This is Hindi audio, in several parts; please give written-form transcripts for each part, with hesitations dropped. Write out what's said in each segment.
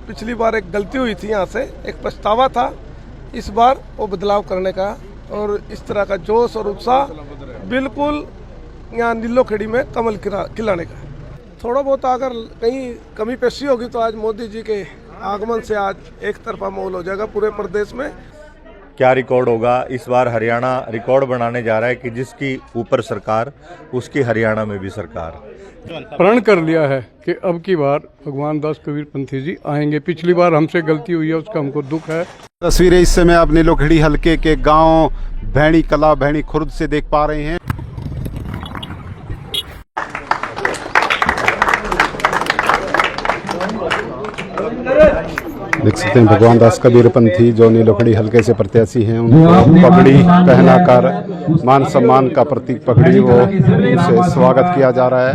पिछली बार एक गलती हुई थी, यहाँ से एक पछतावा था, इस बार वो बदलाव करने का और इस तरह का जोश और उत्साह बिल्कुल यहाँ नीलोखेड़ी में कमल खिलाने का। थोड़ा बहुत अगर कहीं कमी पेशी होगी तो आज मोदी जी के आगमन से आज एक तरफा माहौल हो जाएगा पूरे प्रदेश में। क्या रिकॉर्ड होगा इस बार? हरियाणा रिकॉर्ड बनाने जा रहा है कि जिसकी ऊपर सरकार उसकी हरियाणा में भी सरकार। प्रण कर लिया है कि अब की बार भगवान दास कबीरपंथी जी आएंगे। पिछली बार हमसे गलती हुई है, उसका हमको दुख है। तस्वीरें इस समय आप नीलोखेड़ी हल्के के गांव भैणी कला भैणी खुर्द से देख पा रहे हैं। देख सकते हैं भगवान दास कबीरपंथी जो नीलोखेड़ी हल्के से प्रत्याशी हैं, उनको पगड़ी पहनाकर मान सम्मान का प्रतीक पगड़ी वो उनसे स्वागत किया जा रहा है।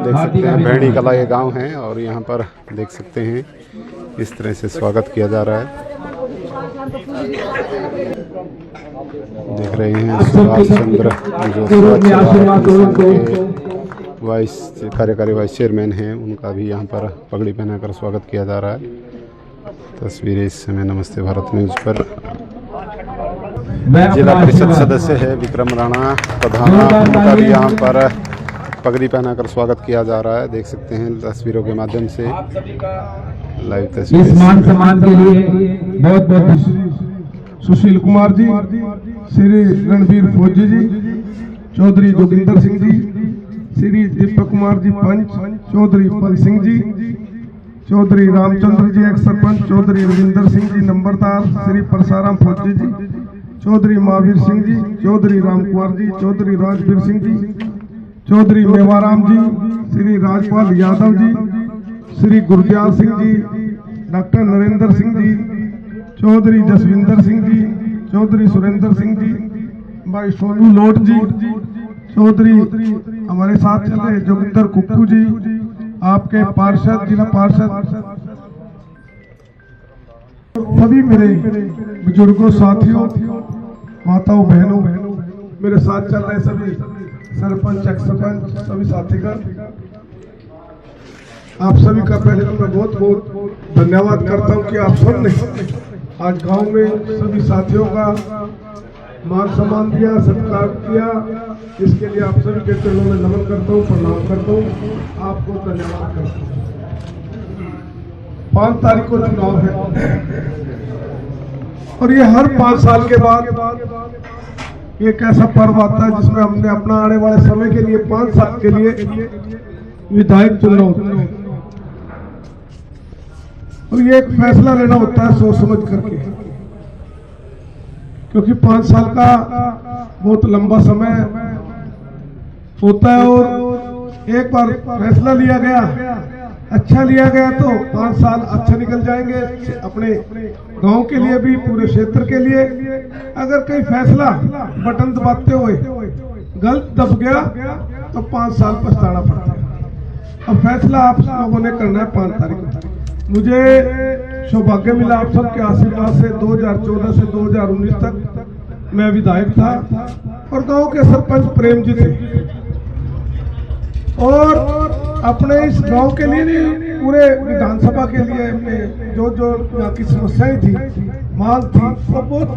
देख सकते हैं भैणी कला ये गांव है और यहाँ पर देख सकते हैं इस तरह से स्वागत किया जा रहा है। देख रहे हैं सुभाष चंद्र जो वाइस कार्यकारी वाइस चेयरमैन हैं, उनका भी यहाँ पर पगड़ी पहनाकर स्वागत किया जा रहा है। तस्वीरें इस समय नमस्ते भारत न्यूज पर। जिला परिषद सदस्य है विक्रम राणा प्रधान, उनका भी यहाँ पर पगड़ी पहनाकर स्वागत किया जा रहा है। देख सकते हैं तस्वीरों के माध्यम से लाइव तस्वीर। इस मान सम्मान के लिए बहुत बहुत सुशील कुमार जी, श्री रणवीर फौजी जी, चौधरी जोगिंदर सिंह जी, श्री दीपक कुमार जी पंच, चौधरी पल सिंह जी, चौधरी रामचंद्र जी एक सरपंच, चौधरी रविंदर सिंह जी नंबरदार, श्री परसाराम फौजी जी, चौधरी महावीर सिंह जी, चौधरी राम कुमार जी, चौधरी राजवीर सिंह जी, चौधरी मेवाराम जी, श्री राजपाल यादव जी, श्री गुरदयाल सिंह जी, डॉक्टर नरेंद्र सिंह जी, चौधरी जसविंदर सिंह जी, चौधरी सुरेंद्र सिंह जी, भाई सोनू लोट जी, चौधरी हमारे साथ चल रहे जोगिंदर कुक्कू जी, आपके पार्षद जिला पार्षद, सभी मेरे बुजुर्गों साथियों माताओं बहनों, मेरे साथ चल रहे सभी सरपंच एक्स सरपंच सभी साथीगण, आप सभी का पहले तो मैं बहुत बहुत धन्यवाद करता हूं कि आप सबने आज गांव में सभी साथियों का मान सम्मान दिया, सत्कार किया। इसके लिए आप सभी के चरणों में नमन करता हूँ, प्रणाम करता हूँ, आपको धन्यवाद करता हूँ। 5 तारीख को चुनाव है और ये हर 5 साल के बाद एक ऐसा पर्व आता है जिसमें हमने अपना आने वाले समय के लिए 5 साल के लिए विधायक चुनना होता है और ये एक फैसला लेना होता है सोच समझ करके, क्योंकि 5 साल का बहुत लंबा समय होता है और एक बार फैसला लिया गया, अच्छा लिया गया तो 5 साल अच्छा निकल जाएंगे अपने गांव के लिए भी, पूरे क्षेत्र के लिए। अगर कहीं फैसला बटन दबाते हुए गलत दब गया तो 5 साल पछताना पड़ता है। अब फैसला आप लोगों ने करना है 5 तारीख को। मुझे सौभाग्य मिला आप सबके आशीर्वाद से 2014 से 2019 तक मैं विधायक था और गांव के सरपंच प्रेम जी थे और अपने इस गांव के लिए नहीं, पूरे विधानसभा के लिए जो जो यहाँ की समस्याएं थी, मांग थी, वो बहुत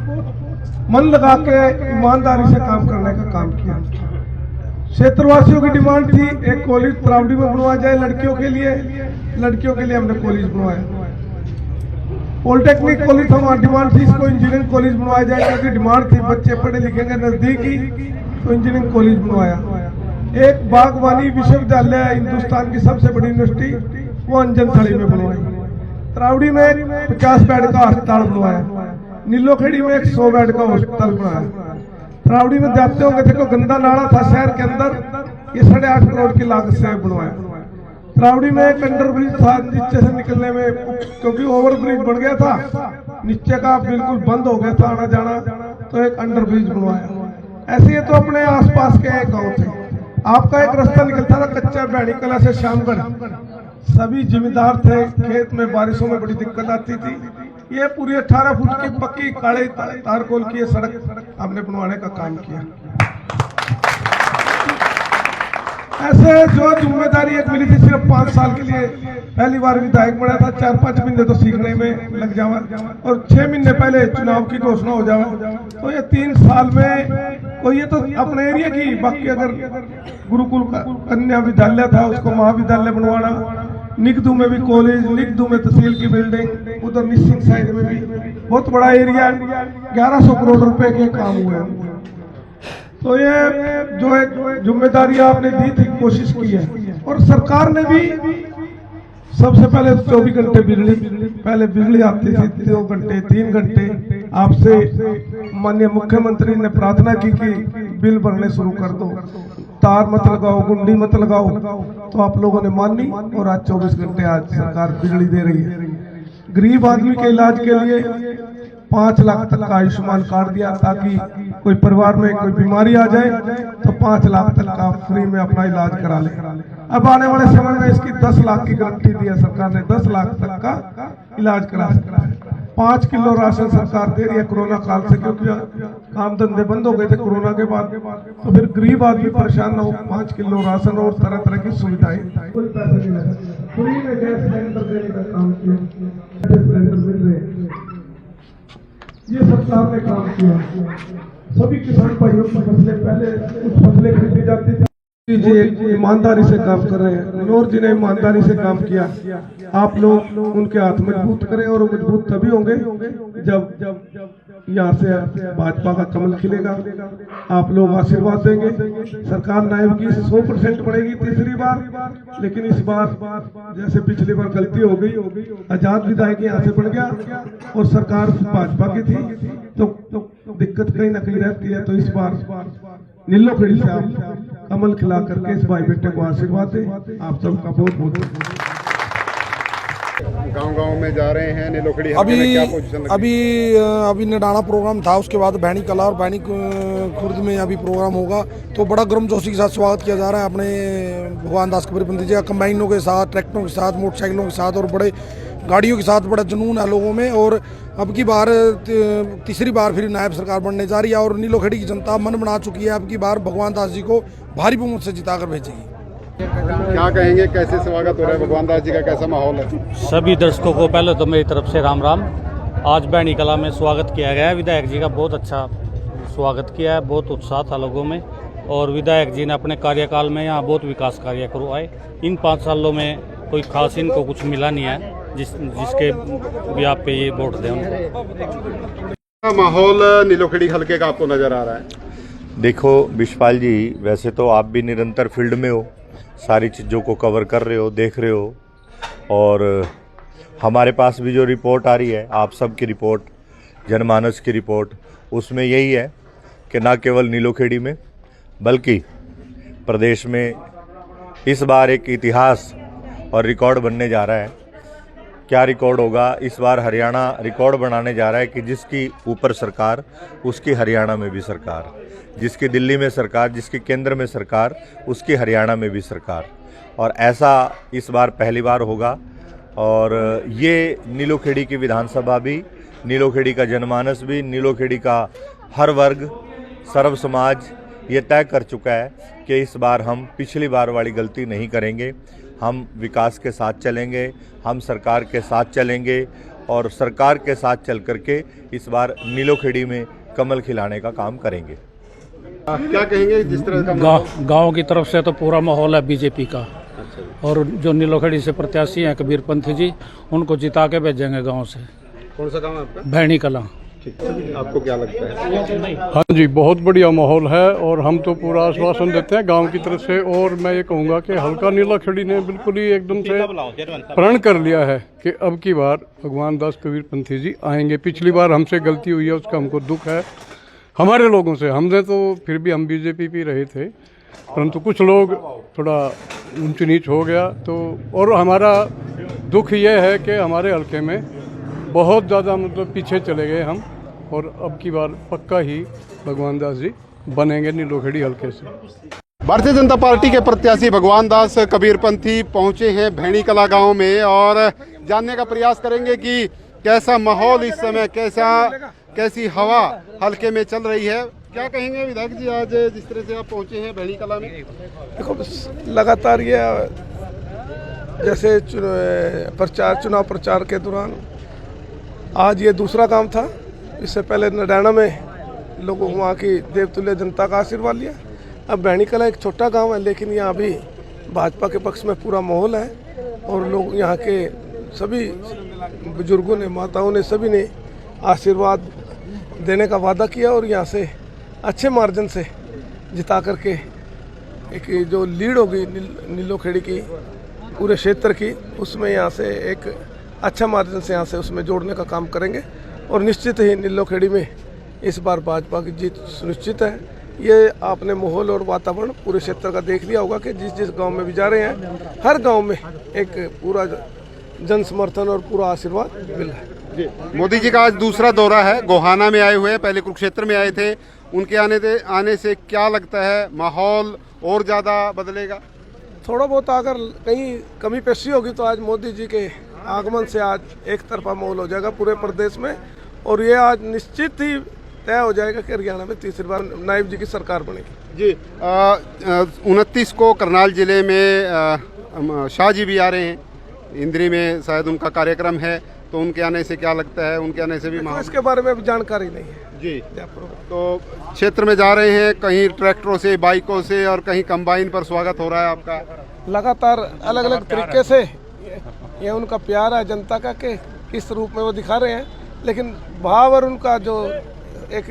मन लगा के ईमानदारी से काम करने का काम किया। क्षेत्रवासियों की डिमांड थी एक कॉलेज त्रावड़ी में बनवाया जाए लड़कियों के लिए हमने कॉलेज बनवाया। पॉलिटेक्निक कॉलेज था, डिमांड थी इसको इंजीनियरिंग कॉलेज बनवाया जाए, क्योंकि डिमांड थी बच्चे पढ़े लिखेंगे नजदीक ही, तो इंजीनियरिंग कॉलेज बनवाया। एक बागवानी विश्वविद्यालय हिंदुस्तान की सबसे बड़ी यूनिवर्सिटी, वो अंजनथली में बनवाई। त्रावड़ी में 50 बेड का अस्पताल बनवाया, नीलोखेड़ी में एक 100 बेड का हॉस्पिटल बनवाया। त्रावड़ी में जाते होंगे, देखो गंदा नाला था शहर के अंदर, ये 8.5 करोड़ की लागत से बनवाया। त्रावड़ी में एक अंडर ब्रिज था नीचे से निकलने में, क्योंकि ओवर ब्रिज बन गया था, नीचे का बिल्कुल बंद हो गया था आना जाना, तो एक अंडर ब्रिज बनवाया। ऐसे तो अपने आसपास के एक गाँव थे। आपका एक रास्ता निकलता था कच्चा भैणी कला से शामगढ़, सभी जिम्मेदार थे, खेत में बारिशों में बड़ी दिक्कत आती थी। ये पूरी 18 फुट की पक्की काले तारकोल की सड़क हमने बनवाने का काम किया। ऐसे जो जिम्मेदारी एक मिली थी सिर्फ 5 साल के लिए, पहली बार विधायक बना था, 4-5 महीने तो सीखने में लग जावा और 6 महीने पहले चुनाव की घोषणा हो जावा, तो ये 3 साल में कोई ये तो अपने एरिया की, बाकी अगर गुरुकुल कन्या विद्यालय था उसको महाविद्यालय बनवाना, निगदू में भी कॉलेज, निगदू में तहसील की बिल्डिंग, उधर निश्चित साइड में भी बहुत बड़ा एरिया, 1100 करोड़ रुपए के काम हुए हैं। तो ये जो है जिम्मेदारी आपने दी थी, कोशिश की है और सरकार ने भी सबसे पहले 24 घंटे बिजली, पहले बिजली आती थी 2 घंटे 3 घंटे, आपसे माननीय मुख्यमंत्री ने प्रार्थना की कि बिल भरने शुरू कर दो, तार मत लगाओ, गुंडी मत लगाओ, तो आप लोगों ने मानी और आज 24 घंटे आज सरकार बिजली दे रही है। गरीब आदमी के इलाज के लिए 5 लाख तक का आयुष्मान कार्ड दिया, ताकि कोई परिवार में कोई बीमारी आ जाए तो 5 लाख तक का फ्री में अपना इलाज करा ले। अब आने वाले समय में इसकी 10 लाख की गारंटी दी है सरकार ने, 10 लाख तक का इलाज करा सकता है। 5 किलो राशन सरकार दे रही है कोरोना काल से, क्योंकि काम धंधे बंद हो गए थे कोरोना के बाद, तो फिर गरीब आदमी परेशान ना हो, 5 किलो राशन और तरह तरह की सुविधाएं, कोई पैसा नहीं लगा, फ्री में गैस सिलेंडर देने का काम किया, सिलेंडर मिल रहे, ये सरकार ने काम किया। सभी किसान भाइयों की फसलें, पहले कुछ फसलें खरीदी जाती थी, जी ईमानदारी से काम कर रहे हैं, मनोहर जी ने ईमानदारी से काम किया। आप लोग उनके हाथ मजबूत करें और मजबूत तभी होंगे जब यहाँ से भाजपा का कमल खिलेगा। आप लोग आशीर्वाद देंगे, सरकार नायब की 100% बढ़ेगी तीसरी बार, लेकिन इस बार जैसे पिछली बार गलती हो गई, आजाद विधायक यहाँ से बन गया और सरकार भाजपा की थी, तो दिक्कत कहीं ना कहीं रहती है। तो इस बार नीलोखेड़ी से आप कमल खिला करके इस भाई बेटे को आशीर्वाद दें। आप सबका बहुत बहुत गांव-गांव में जा रहे हैं नीलोखेड़ी हल्के में, क्या पोजीशन अभी निडाना प्रोग्राम था, उसके बाद भैनी कला और भैनी खुर्द में अभी प्रोग्राम होगा, तो बड़ा गर्मजोशी के साथ स्वागत किया जा रहा है अपने भगवान दास कबीर पंथी जी का, कंबाइनों के साथ, ट्रैक्टरों के साथ, मोटरसाइकिलों के साथ और बड़े गाड़ियों के साथ बड़ा जुनून है लोगों में। और अब की बार तीसरी बार फिर नायब सरकार बनने जा रही है और नीलोखेड़ी की जनता मन बना चुकी है, अब की बार भगवान दास जी को भारी बहुमत से जिताकर भेजेगी। क्या कहेंगे, कैसे स्वागत हो रहा है भगवान दास जी का, कैसा माहौल है? सभी दर्शकों को पहले तो मेरी तरफ से राम राम। आज भैनी कला में स्वागत किया गया है, विधायक जी का बहुत अच्छा स्वागत किया है, बहुत उत्साह था लोगों में और विधायक जी ने अपने कार्यकाल में यहाँ बहुत विकास कार्य करवाए। इन 5 सालों में कोई खास इनको कुछ मिला नहीं है, जिसके भी आप पे ये वोट दें उनको। माहौल नीलोखेड़ी हल्के का आपको नजर आ रहा है? देखो विशपाल जी, वैसे तो आप भी निरंतर फील्ड में हो, सारी चीज़ों को कवर कर रहे हो, देख रहे हो, और हमारे पास भी जो रिपोर्ट आ रही है, आप सब की रिपोर्ट, जनमानस की रिपोर्ट, उसमें यही है कि ना केवल नीलोखेड़ी में बल्कि प्रदेश में इस बार एक इतिहास और रिकॉर्ड बनने जा रहा है। क्या रिकॉर्ड होगा? इस बार हरियाणा रिकॉर्ड बनाने जा रहा है कि जिसकी ऊपर सरकार उसकी हरियाणा में भी सरकार, जिसकी दिल्ली में सरकार, जिसकी केंद्र में सरकार, उसकी हरियाणा में भी सरकार, और ऐसा इस बार पहली बार होगा। और ये नीलोखेड़ी की विधानसभा भी, नीलोखेड़ी का जनमानस भी, नीलोखेड़ी का हर वर्ग, सर्व समाज ये तय कर चुका है कि इस बार हम पिछली बार वाली गलती नहीं करेंगे, हम विकास के साथ चलेंगे, हम सरकार के साथ चलेंगे और सरकार के साथ चल करके इस बार नीलोखेड़ी में कमल खिलाने का काम करेंगे। क्या कहेंगे, जिस तरह का गांव की तरफ से तो पूरा माहौल है बीजेपी का, और जो नीलोखेड़ी से प्रत्याशी हैं कबीर पंथी जी, उनको जिता के भेजेंगे गाँव से। कौन सा काम है आपका? भैनी कला। आपको क्या लगता है? हाँ जी, बहुत बढ़िया माहौल है और हम तो पूरा आश्वासन देते हैं गांव की तरफ से। और मैं ये कहूँगा कि हल्का नीलोखेड़ी ने बिल्कुल ही एकदम से प्रण कर लिया है कि अब की बार भगवान दास कबीर पंथी जी आएंगे। पिछली बार हमसे गलती हुई है, उसका हमको दुख है, हमारे लोगों से। हमने तो फिर भी हम बीजेपी भी रहे थे, परंतु कुछ लोग थोड़ा ऊंच नीच हो गया, तो और हमारा दुख ये है कि हमारे हल्के में बहुत ज़्यादा मतलब पीछे चले गए हम, और अब की बार पक्का ही भगवान दास जी बनेंगे नीलोखेड़ी हल्के से। भारतीय जनता पार्टी के प्रत्याशी भगवान दास कबीर पंथी पहुंचे हैं भैनी कला गांव में और जानने का प्रयास करेंगे कि कैसा माहौल इस समय, कैसी हवा हल्के में चल रही है। क्या कहेंगे विधायक जी, आज जिस तरह से आप पहुंचे हैं भैणी कला में? देखो लगातार ये जैसे चुनाव प्रचार के दौरान आज ये दूसरा काम था। इससे पहले नडाना में लोगों को वहाँ की देवतुल्य जनता का आशीर्वाद लिया। अब भैणी कला एक छोटा गांव है, लेकिन यहाँ भी भाजपा के पक्ष में पूरा माहौल है और लोग यहाँ के सभी बुजुर्गों ने, माताओं ने, सभी ने आशीर्वाद देने का वादा किया और यहाँ से अच्छे मार्जिन से जिता करके एक जो लीड होगी नीलोखेड़ी की पूरे क्षेत्र की, उसमें यहाँ से एक अच्छा मार्जिन से यहाँ से उसमें जोड़ने का काम करेंगे और निश्चित ही नीलोखेड़ी में इस बार भाजपा की जीत सुनिश्चित है। ये आपने माहौल और वातावरण पूरे क्षेत्र का देख लिया होगा कि जिस जिस गांव में भी जा रहे हैं, हर गांव में एक पूरा जन समर्थन और पूरा आशीर्वाद मिल रहा है। मोदी जी का आज दूसरा दौरा है, गोहाना में आए हुए हैं, पहले कुरुक्षेत्र में आए थे। उनके आने से क्या लगता है, माहौल और ज़्यादा बदलेगा? थोड़ा बहुत अगर कहीं कमी पेशी होगी तो आज मोदी जी के आगमन से आज एक तरफा माहौल हो जाएगा पूरे प्रदेश में और ये आज निश्चित ही तय हो जाएगा कि हरियाणा में तीसरी बार नायब जी की सरकार बनेगी। जी 29 को करनाल जिले में शाह जी भी आ रहे हैं, इंद्री में शायद उनका कार्यक्रम है, तो उनके आने से क्या लगता है? उनके आने से भी इसके बारे में अभी जानकारी नहीं है जी। तो क्षेत्र में जा रहे हैं, कहीं ट्रैक्टरों से, बाइकों से और कहीं कंबाइन पर स्वागत हो रहा है आपका? लगातार अलग अलग तरीके से ये उनका प्यार है जनता का कि किस रूप में वो दिखा रहे हैं, लेकिन भाव और उनका जो एक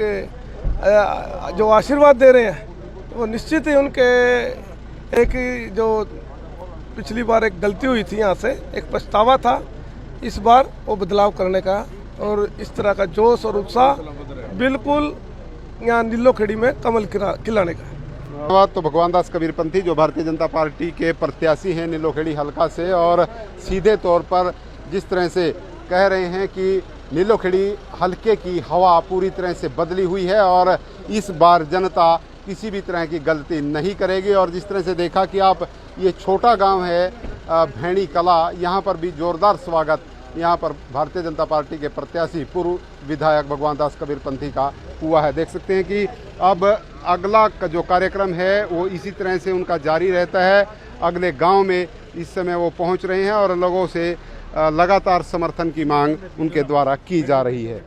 जो आशीर्वाद दे रहे हैं वो निश्चित ही उनके एक जो पिछली बार एक गलती हुई थी, यहाँ से एक पछतावा था, इस बार वो बदलाव करने का और इस तरह का जोश और उत्साह बिल्कुल यहाँ नीलोखेड़ी में कमल खिलाने का। धन्यवाद। तो भगवान दास कबीरपंथी जो भारतीय जनता पार्टी के प्रत्याशी हैं नीलोखेड़ी हलका से, और सीधे तौर पर जिस तरह से कह रहे हैं कि नीलोखेड़ी हलके की हवा पूरी तरह से बदली हुई है और इस बार जनता किसी भी तरह की गलती नहीं करेगी। और जिस तरह से देखा कि आप, ये छोटा गांव है भैणी कला, यहाँ पर भी जोरदार स्वागत यहाँ पर भारतीय जनता पार्टी के प्रत्याशी पूर्व विधायक भगवान दास कबीरपंथी का हुआ है। देख सकते हैं कि अब अगला जो कार्यक्रम है वो इसी तरह से उनका जारी रहता है। अगले गांव में इस समय वो पहुंच रहे हैं और लोगों से लगातार समर्थन की मांग उनके द्वारा की जा रही है।